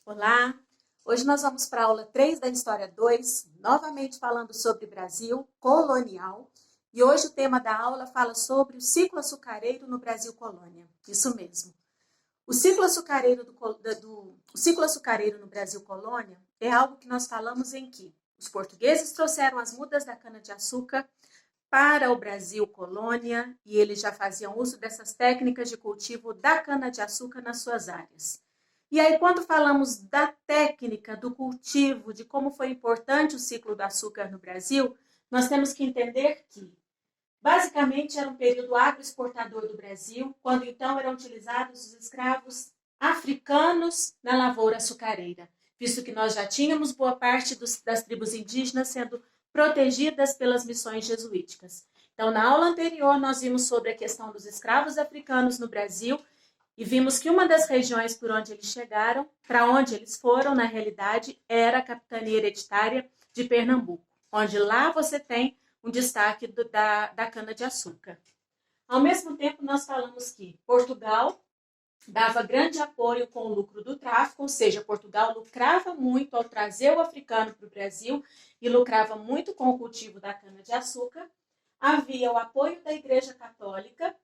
Olá! Hoje nós vamos para a aula 3 da História 2, novamente falando sobre Brasil colonial. E hoje o tema da aula fala sobre o ciclo açucareiro no Brasil colônia. Isso mesmo. O ciclo açucareiro, o ciclo açucareiro no Brasil colônia é algo que nós falamos em que os portugueses trouxeram as mudas da cana-de-açúcar para o Brasil colônia e eles já faziam uso dessas técnicas de cultivo da cana-de-açúcar nas suas áreas. E aí, quando falamos da técnica, do cultivo, de como foi importante o ciclo do açúcar no Brasil, nós temos que entender que, basicamente, era um período agroexportador do Brasil, quando então eram utilizados os escravos africanos na lavoura açucareira, visto que nós já tínhamos boa parte das tribos indígenas sendo protegidas pelas missões jesuíticas. Então, na aula anterior, nós vimos sobre a questão dos escravos africanos no Brasil e vimos que uma das regiões por onde eles chegaram, para onde eles foram, na realidade, era a capitania hereditária de Pernambuco, onde lá você tem um destaque da cana-de-açúcar. Ao mesmo tempo, nós falamos que Portugal dava grande apoio com o lucro do tráfico, ou seja, Portugal lucrava muito ao trazer o africano para o Brasil e lucrava muito com o cultivo da cana-de-açúcar. Havia o apoio da Igreja Católica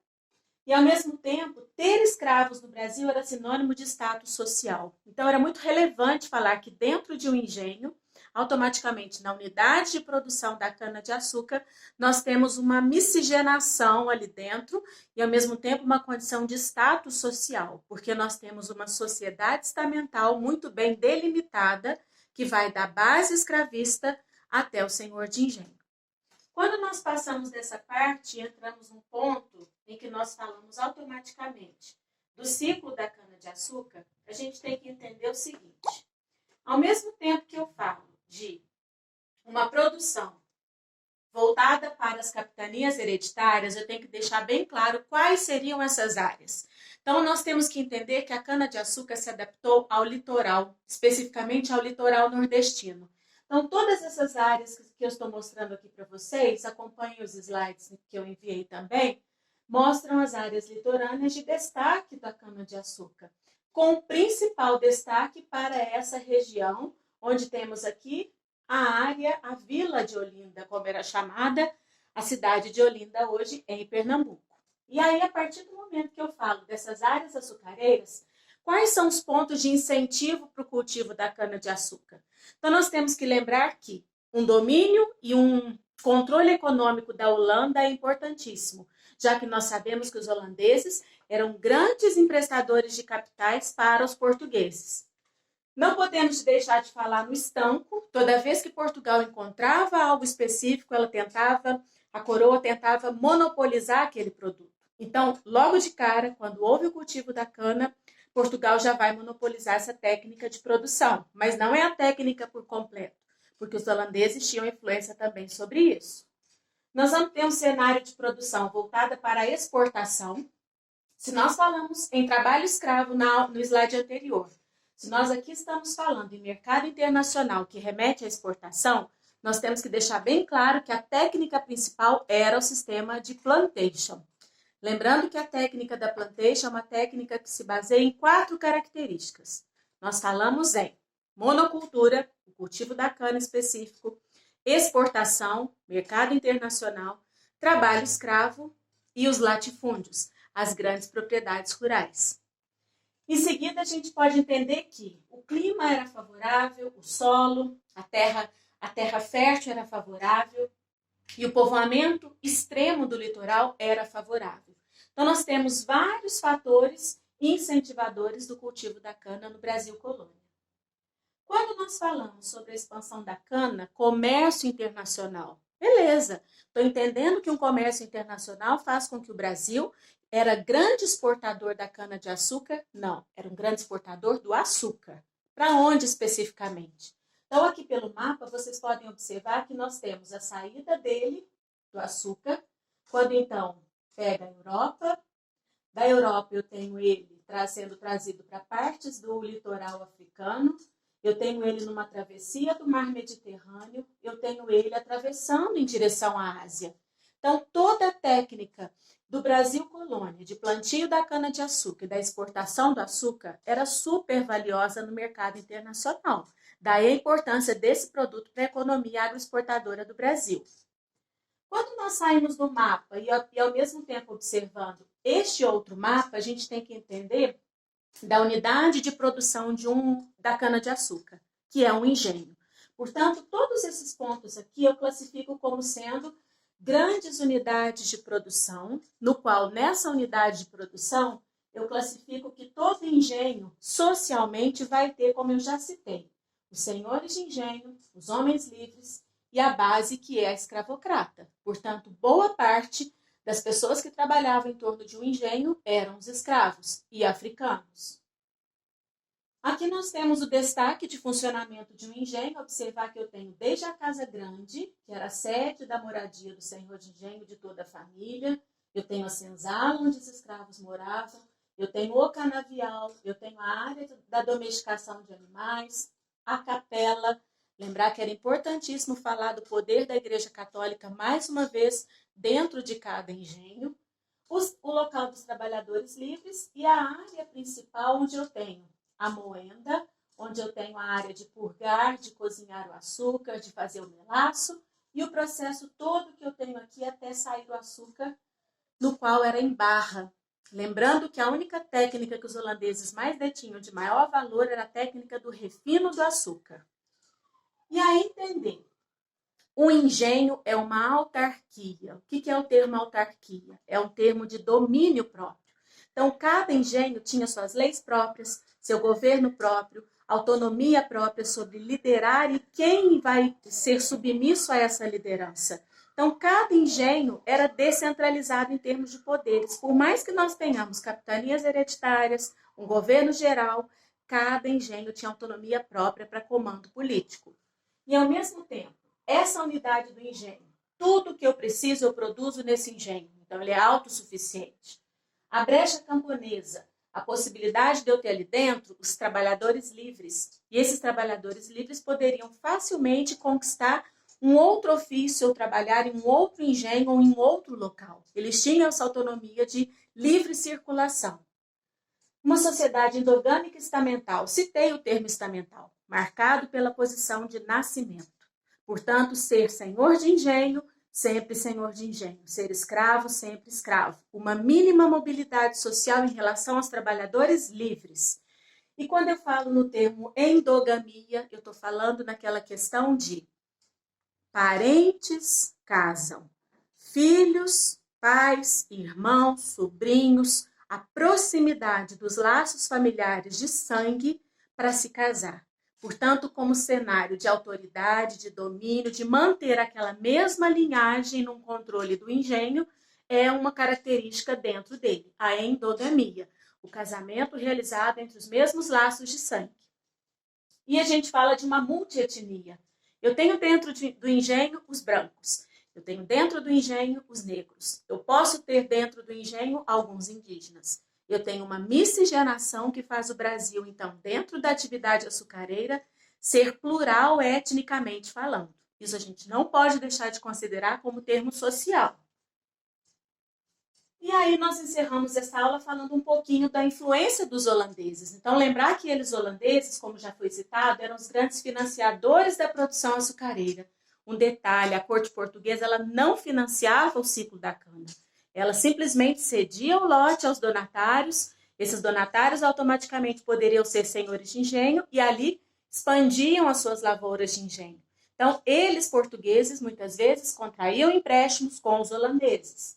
e, ao mesmo tempo, ter escravos no Brasil era sinônimo de status social. Então, era muito relevante falar que dentro de um engenho, automaticamente na unidade de produção da cana-de-açúcar, nós temos uma miscigenação ali dentro e, ao mesmo tempo, uma condição de status social, porque nós temos uma sociedade estamental muito bem delimitada que vai da base escravista até o senhor de engenho. Quando nós passamos dessa parte, entramos num ponto em que nós falamos automaticamente do ciclo da cana-de-açúcar, a gente tem que entender o seguinte. Ao mesmo tempo que eu falo de uma produção voltada para as capitanias hereditárias, eu tenho que deixar bem claro quais seriam essas áreas. Então, nós temos que entender que a cana-de-açúcar se adaptou ao litoral, especificamente ao litoral nordestino. Então, todas essas áreas que eu estou mostrando aqui para vocês, acompanhem os slides que eu enviei também, mostram as áreas litorâneas de destaque da cana-de-açúcar, com o principal destaque para essa região, onde temos aqui a área, a Vila de Olinda, como era chamada, a cidade de Olinda hoje em Pernambuco. E aí, a partir do momento que eu falo dessas áreas açucareiras, quais são os pontos de incentivo para o cultivo da cana-de-açúcar? Então, nós temos que lembrar que um domínio e um controle econômico da Holanda é importantíssimo, já que nós sabemos que os holandeses eram grandes emprestadores de capitais para os portugueses. Não podemos deixar de falar no estanco. Toda vez que Portugal encontrava algo específico, a coroa tentava monopolizar aquele produto. Então, logo de cara, quando houve o cultivo da cana, Portugal já vai monopolizar essa técnica de produção, mas não é a técnica por completo, porque os holandeses tinham influência também sobre isso. Nós vamos ter um cenário de produção voltada para a exportação. Se nós falamos em trabalho escravo no slide anterior, se nós aqui estamos falando em mercado internacional que remete à exportação, nós temos que deixar bem claro que a técnica principal era o sistema de plantation. Lembrando que a técnica da plantation é uma técnica que se baseia em 4 características. Nós falamos em monocultura, o cultivo da cana específico, exportação, mercado internacional, trabalho escravo e os latifúndios, as grandes propriedades rurais. Em seguida, a gente pode entender que o clima era favorável, o solo, a terra fértil era favorável e o povoamento extremo do litoral era favorável. Então, nós temos vários fatores incentivadores do cultivo da cana no Brasil colônia. Quando nós falamos sobre a expansão da cana, comércio internacional, beleza, estou entendendo que um comércio internacional faz com que o Brasil era grande exportador da cana-de-açúcar? Não, era um grande exportador do açúcar. Para onde especificamente? Então, aqui pelo mapa, vocês podem observar que nós temos a saída dele, do açúcar, quando então pega a Europa. Da Europa eu tenho ele sendo trazido para partes do litoral africano, eu tenho ele numa travessia do mar Mediterrâneo, eu tenho ele atravessando em direção à Ásia. Então, toda a técnica do Brasil colônia, de plantio da cana-de-açúcar e da exportação do açúcar, era super valiosa no mercado internacional. Daí a importância desse produto para a economia agroexportadora do Brasil. Quando nós saímos do mapa e ao mesmo tempo observando este outro mapa, a gente tem que entender da unidade de produção da cana-de-açúcar, que é um engenho. Portanto, todos esses pontos aqui eu classifico como sendo grandes unidades de produção, no qual nessa unidade de produção eu classifico que todo engenho socialmente vai ter, como eu já citei, os senhores de engenho, os homens livres e a base que é a escravocrata. Portanto, boa parte das pessoas que trabalhavam em torno de um engenho eram os escravos e africanos. Aqui nós temos o destaque de funcionamento de um engenho. Observar que eu tenho desde a casa grande, que era a sede da moradia do senhor de engenho de toda a família, eu tenho a senzala onde os escravos moravam, eu tenho o canavial, eu tenho a área da domesticação de animais, a capela. Lembrar que era importantíssimo falar do poder da Igreja Católica, mais uma vez, dentro de cada engenho, o local dos trabalhadores livres e a área principal onde eu tenho a moenda, onde eu tenho a área de purgar, de cozinhar o açúcar, de fazer o melaço, e o processo todo que eu tenho aqui até sair o açúcar, no qual era em barra. Lembrando que a única técnica que os holandeses mais detinham de maior valor era a técnica do refino do açúcar. E aí entender, o engenho é uma autarquia. O que é o termo autarquia? É um termo de domínio próprio. Então, cada engenho tinha suas leis próprias, seu governo próprio, autonomia própria sobre liderar e quem vai ser submisso a essa liderança. Então, cada engenho era descentralizado em termos de poderes. Por mais que nós tenhamos capitanias hereditárias, um governo geral, cada engenho tinha autonomia própria para comando político. E, ao mesmo tempo, essa unidade do engenho, tudo que eu preciso eu produzo nesse engenho. Então, ele é autossuficiente. A brecha camponesa, a possibilidade de eu ter ali dentro os trabalhadores livres. E esses trabalhadores livres poderiam facilmente conquistar um outro ofício ou trabalhar em um outro engenho ou em um outro local. Eles tinham essa autonomia de livre circulação. Uma sociedade endogâmica estamental, citei o termo estamental, marcado pela posição de nascimento. Portanto, ser senhor de engenho, sempre senhor de engenho. Ser escravo, sempre escravo. Uma mínima mobilidade social em relação aos trabalhadores livres. E quando eu falo no termo endogamia, eu estou falando naquela questão de parentes casam, filhos, pais, irmãos, sobrinhos, a proximidade dos laços familiares de sangue para se casar. Portanto, como cenário de autoridade, de domínio, de manter aquela mesma linhagem num controle do engenho, é uma característica dentro dele, a endogamia, o casamento realizado entre os mesmos laços de sangue. E a gente fala de uma multietnia. Eu tenho dentro do engenho os brancos, eu tenho dentro do engenho os negros, eu posso ter dentro do engenho alguns indígenas. Eu tenho uma miscigenação que faz o Brasil, então, dentro da atividade açucareira, ser plural etnicamente falando. Isso a gente não pode deixar de considerar como termo social. E aí nós encerramos essa aula falando um pouquinho da influência dos holandeses. Então, lembrar que eles holandeses, como já foi citado, eram os grandes financiadores da produção açucareira. Um detalhe, a corte portuguesa ela não financiava o ciclo da cana. Ela simplesmente cedia o lote aos donatários. Esses donatários automaticamente poderiam ser senhores de engenho e ali expandiam as suas lavouras de engenho. Então, eles, portugueses, muitas vezes contraíam empréstimos com os holandeses,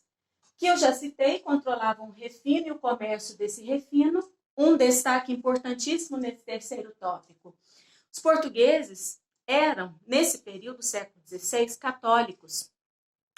que eu já citei, controlavam o refino e o comércio desse refino. Um destaque importantíssimo nesse terceiro tópico. Os portugueses eram, nesse período, século XVI, católicos.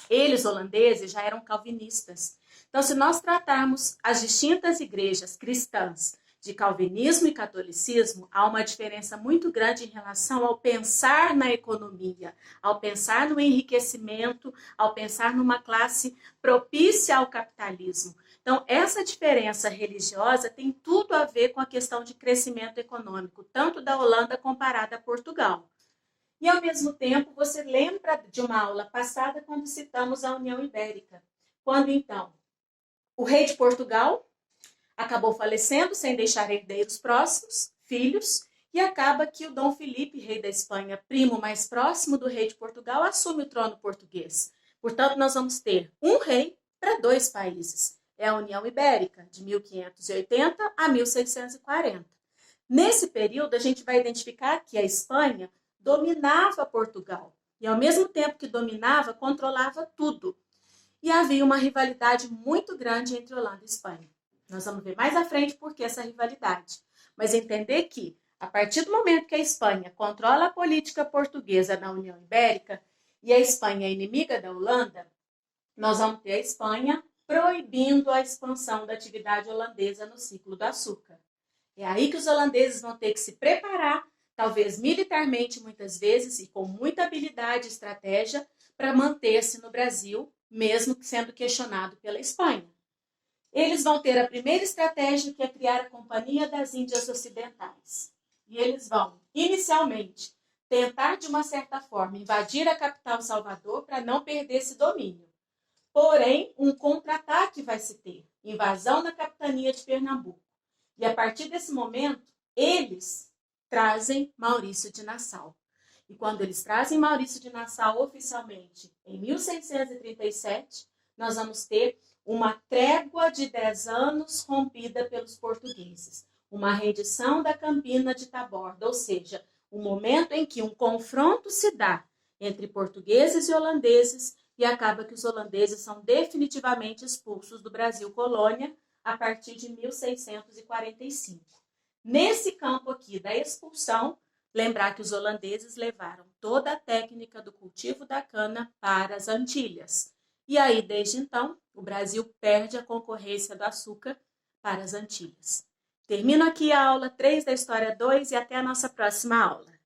Eles, holandeses, já eram calvinistas. Então, se nós tratarmos as distintas igrejas cristãs de calvinismo e catolicismo, há uma diferença muito grande em relação ao pensar na economia, ao pensar no enriquecimento, ao pensar numa classe propícia ao capitalismo. Então, essa diferença religiosa tem tudo a ver com a questão de crescimento econômico, tanto da Holanda comparada a Portugal. E, ao mesmo tempo, você lembra de uma aula passada quando citamos a União Ibérica. Quando, então, O rei de Portugal acabou falecendo sem deixar herdeiros próximos, filhos, e acaba que o Dom Felipe, rei da Espanha, primo mais próximo do rei de Portugal, assume o trono português. Portanto, nós vamos ter um rei para dois países. É a União Ibérica, de 1580 a 1640. Nesse período, a gente vai identificar que a Espanha dominava Portugal e, ao mesmo tempo que dominava, controlava tudo. E havia uma rivalidade muito grande entre Holanda e Espanha. Nós vamos ver mais à frente por que essa rivalidade. Mas entender que, a partir do momento que a Espanha controla a política portuguesa na União Ibérica e a Espanha é inimiga da Holanda, nós vamos ter a Espanha proibindo a expansão da atividade holandesa no ciclo do açúcar. É aí que os holandeses vão ter que se preparar, talvez militarmente muitas vezes e com muita habilidade e estratégia, para manter-se no Brasil, mesmo sendo questionado pela Espanha. Eles vão ter a primeira estratégia, que é criar a Companhia das Índias Ocidentais. E eles vão, inicialmente, tentar, de uma certa forma, invadir a capital Salvador para não perder esse domínio. Porém, um contra-ataque vai se ter, invasão na capitania de Pernambuco. E a partir desse momento, eles trazem Maurício de Nassau. E quando eles trazem Maurício de Nassau oficialmente, em 1637, nós vamos ter uma trégua de 10 anos rompida pelos portugueses. Uma rendição da Campina de Taborda, ou seja, um momento em que um confronto se dá entre portugueses e holandeses e acaba que os holandeses são definitivamente expulsos do Brasil colônia a partir de 1645. Nesse campo aqui da expulsão, lembrar que os holandeses levaram toda a técnica do cultivo da cana para as Antilhas. E aí, desde então, o Brasil perde a concorrência do açúcar para as Antilhas. Termino aqui a aula 3 da História 2 e até a nossa próxima aula.